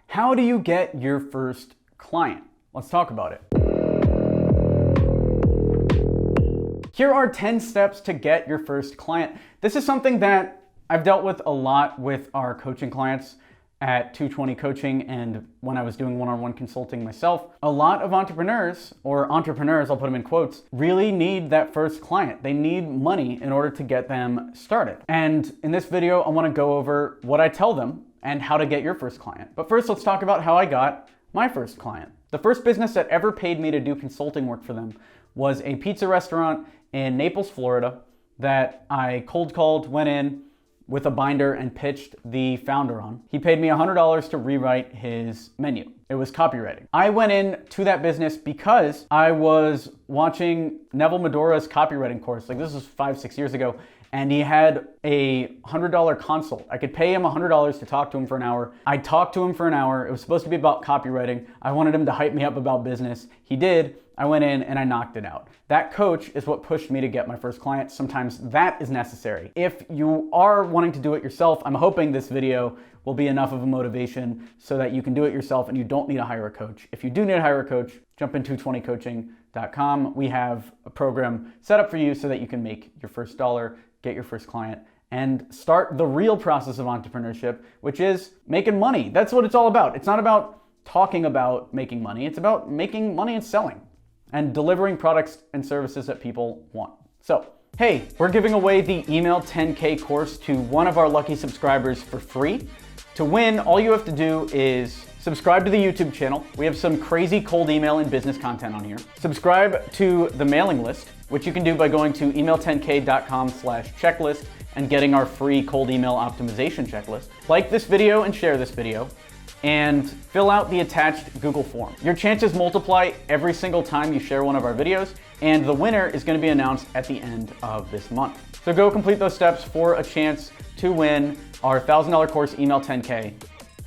How do you get your first client? Let's talk about it. Here are 10 steps to get your first client. This is something that I've dealt with a lot with our coaching clients at 220 Coaching and when I was doing one-on-one consulting myself. A lot of entrepreneurs, or entrepreneurs, I'll put them in quotes, really need that first client. They need money in order to get them started. And in this video, I want to go over what I tell them and how to get your first client. But first, let's talk about how I got my first client. The first business that ever paid me to do consulting work for them was a pizza restaurant in Naples, Florida, that I cold called, went in with a binder and pitched the founder on. He paid me $100 to rewrite his menu. It was copywriting. I went in to that business because I was watching Neville Medora's copywriting course. Like, this was 5-6 years ago. And he had a $100 consult. I could pay him $100 to talk to him for an hour. I talked to him for an hour. It was supposed to be about copywriting. I wanted him to hype me up about business. He did. I went in and I knocked it out. That coach is what pushed me to get my first client. Sometimes that is necessary. If you are wanting to do it yourself, I'm hoping this video will be enough of a motivation so that you can do it yourself and you don't need to hire a coach. If you do need to hire a coach, jump in 220coaching.com. We have a program set up for you so that you can make your first dollar, get your first client, and start the real process of entrepreneurship, which is making money. That's what it's all about. It's not about talking about making money. It's about making money and selling and delivering products and services that people want. So, hey, we're giving away the Email 10K course to one of our lucky subscribers for free. To win, all you have to do is subscribe to the YouTube channel. We have some crazy cold email and business content on here. Subscribe to the mailing list, which you can do by going to email10k.com/checklist and getting our free cold email optimization checklist. Like this video and share this video, and fill out the attached Google form. Your chances multiply every single time you share one of our videos, and the winner is going to be announced at the end of this month. So go complete those steps for a chance to win our $1,000 course, Email 10K.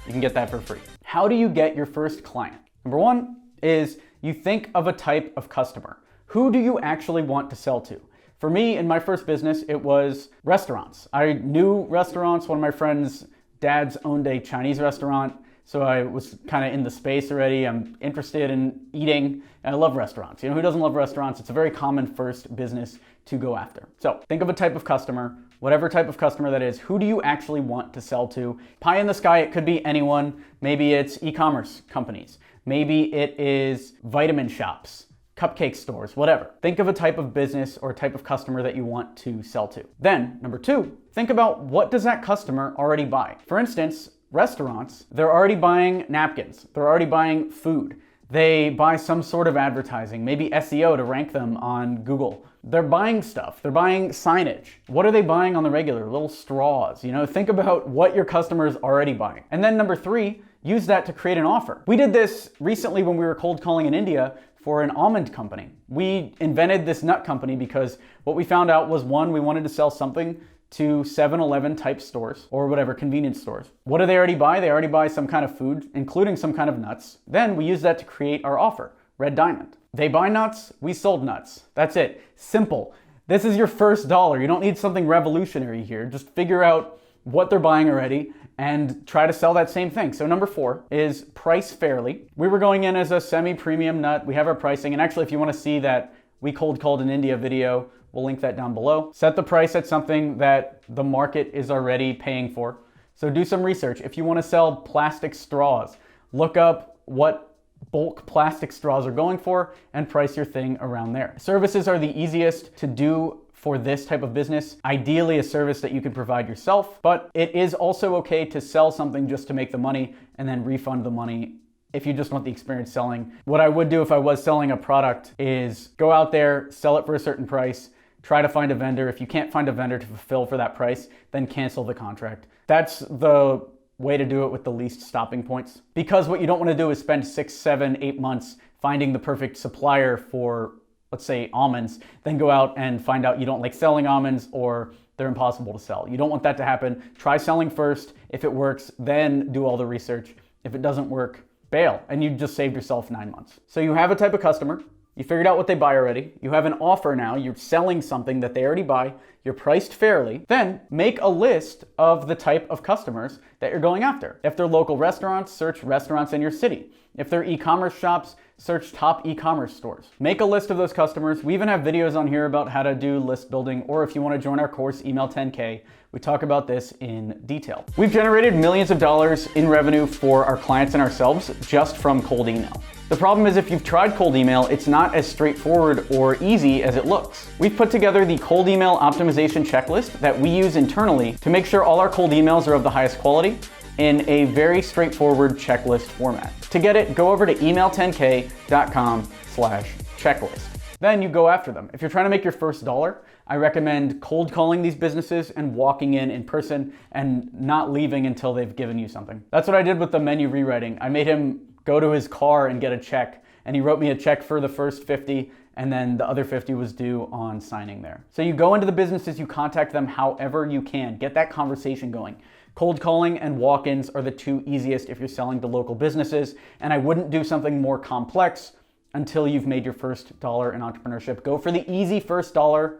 You can get that for free. How do you get your first client? Number one is you think of a type of customer. Who do you actually want to sell to? For me, in my first business, it was restaurants. I knew restaurants. One of my friends' dads owned a Chinese restaurant, so I was kind of in the space already. I'm interested in eating, and I love restaurants. You know, who doesn't love restaurants? It's a very common first business to go after. So think of a type of customer, whatever type of customer that is. Who do you actually want to sell to? Pie in the sky, it could be anyone. Maybe it's e-commerce companies. Maybe it is vitamin shops, cupcake stores, whatever. Think of a type of business or type of customer that you want to sell to. Then, number two, think about what does that customer already buy? For instance, restaurants, they're already buying napkins. They're already buying food. They buy some sort of advertising, maybe SEO to rank them on Google. They're buying stuff. They're buying signage. What are they buying on the regular? Little straws. You know, think about what your customer is already buying. And then number three, use that to create an offer. We did this recently when we were cold calling in India for an almond company. We invented this nut company because what we found out was, one, we wanted to sell something to 7-Eleven type stores or whatever, convenience stores. What do they already buy? They already buy some kind of food, including some kind of nuts. Then we use that to create our offer, Red Diamond. They buy nuts, we sold nuts. That's it. Simple. This is your first dollar. You don't need something revolutionary here. Just figure out what they're buying already and try to sell that same thing. So number four is price fairly. We were going in as a semi-premium nut. We have our pricing. And actually, if you want to see that we cold called in India video, we'll link that down below. Set the price at something that the market is already paying for. So do some research. If you want to sell plastic straws, look up what bulk plastic straws are going for and price your thing around there. Services are the easiest to do for this type of business. Ideally a service that you can provide yourself, but it is also okay to sell something just to make the money and then refund the money if you just want the experience selling. What I would do if I was selling a product is go out there, sell it for a certain price, try to find a vendor. If you can't find a vendor to fulfill for that price, then cancel the contract. That's the way to do it with the least stopping points. Because what you don't want to do is spend 6, 7, 8 months finding the perfect supplier for, let's say, almonds, then go out and find out you don't like selling almonds or they're impossible to sell. You don't want that to happen. Try selling first. If it works, then do all the research. If it doesn't work, bail, and you just saved yourself 9 months. So you have a type of customer, You figured out what they buy already. You have an offer now. You're selling something that they already buy. You're priced fairly. Then make a list of the type of customers that you're going after. If they're local restaurants, search restaurants in your city. If they're e-commerce shops, search top e-commerce stores. Make a list of those customers. We even have videos on here about how to do list building, or if you want to join our course, email 10K. We talk about this in detail. We've generated millions of dollars in revenue for our clients and ourselves just from cold email. The problem is if you've tried cold email, it's not as straightforward or easy as it looks. We've put together the cold email optimization checklist that we use internally to make sure all our cold emails are of the highest quality in a very straightforward checklist format. To get it, go over to email10k.com/checklist. Then you go after them. If you're trying to make your first dollar, I recommend cold calling these businesses and walking in person and not leaving until they've given you something. That's what I did with the menu rewriting. I made him go to his car and get a check, and he wrote me a check for the first 50, and then the other 50 was due on signing there. So you go into the businesses, you contact them however you can. Get that conversation going. Cold calling and walk-ins are the two easiest if you're selling to local businesses, and I wouldn't do something more complex until you've made your first dollar in entrepreneurship. Go for the easy first dollar,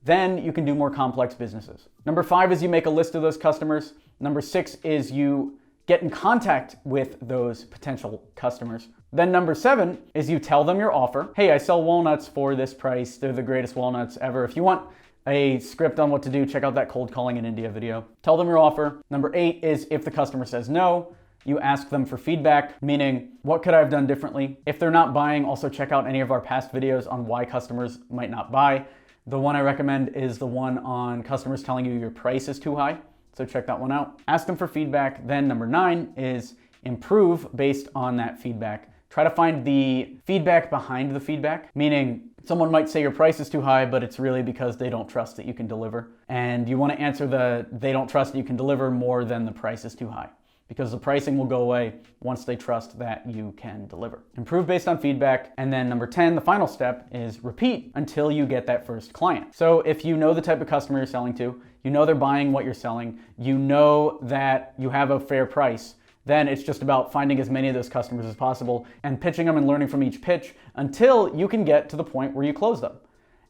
then you can do more complex businesses. Number 5 is you make a list of those customers. Number 6 is you get in contact with those potential customers. Then number 7 is you tell them your offer. Hey, I sell walnuts for this price. They're the greatest walnuts ever. If you want a script on what to do, check out that cold calling in India video. Tell them your offer. Number 8 is if the customer says no, you ask them for feedback, meaning what could I have done differently? If they're not buying, also check out any of our past videos on why customers might not buy. The one I recommend is the one on customers telling you your price is too high. So check that one out. Ask them for feedback. Then number 9 is improve based on that feedback. Try to find the feedback behind the feedback, meaning someone might say your price is too high, but it's really because they don't trust that you can deliver. And you want to answer the they don't trust that you can deliver more than the price is too high, because the pricing will go away once they trust that you can deliver. Improve based on feedback. And then number 10, the final step is repeat until you get that first client. So if you know the type of customer you're selling to, you know they're buying what you're selling, you know that you have a fair price, then it's just about finding as many of those customers as possible and pitching them and learning from each pitch until you can get to the point where you close them.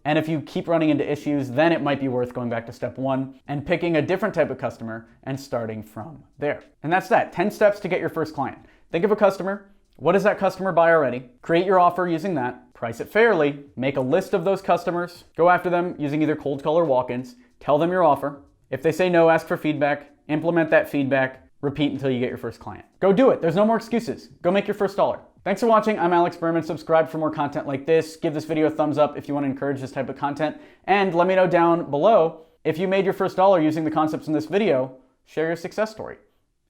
And if you keep running into issues, then it might be worth going back to step 1 and picking a different type of customer and starting from there. And that's that, 10 steps to get your first client. Think of a customer. What does that customer buy already? Create your offer using that, price it fairly, make a list of those customers, go after them using either cold call or walk-ins, tell them your offer. If they say no, ask for feedback, implement that feedback, repeat until you get your first client. Go do it. There's no more excuses. Go make your first dollar. Thanks for watching. I'm Alex Berman. Subscribe for more content like this. Give this video a thumbs up if you want to encourage this type of content. And let me know down below if you made your first dollar using the concepts in this video. Share your success story.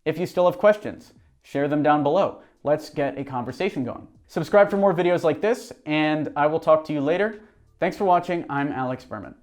If you still have questions, share them down below. Let's get a conversation going. Subscribe for more videos like this, and I will talk to you later. Thanks for watching. I'm Alex Berman.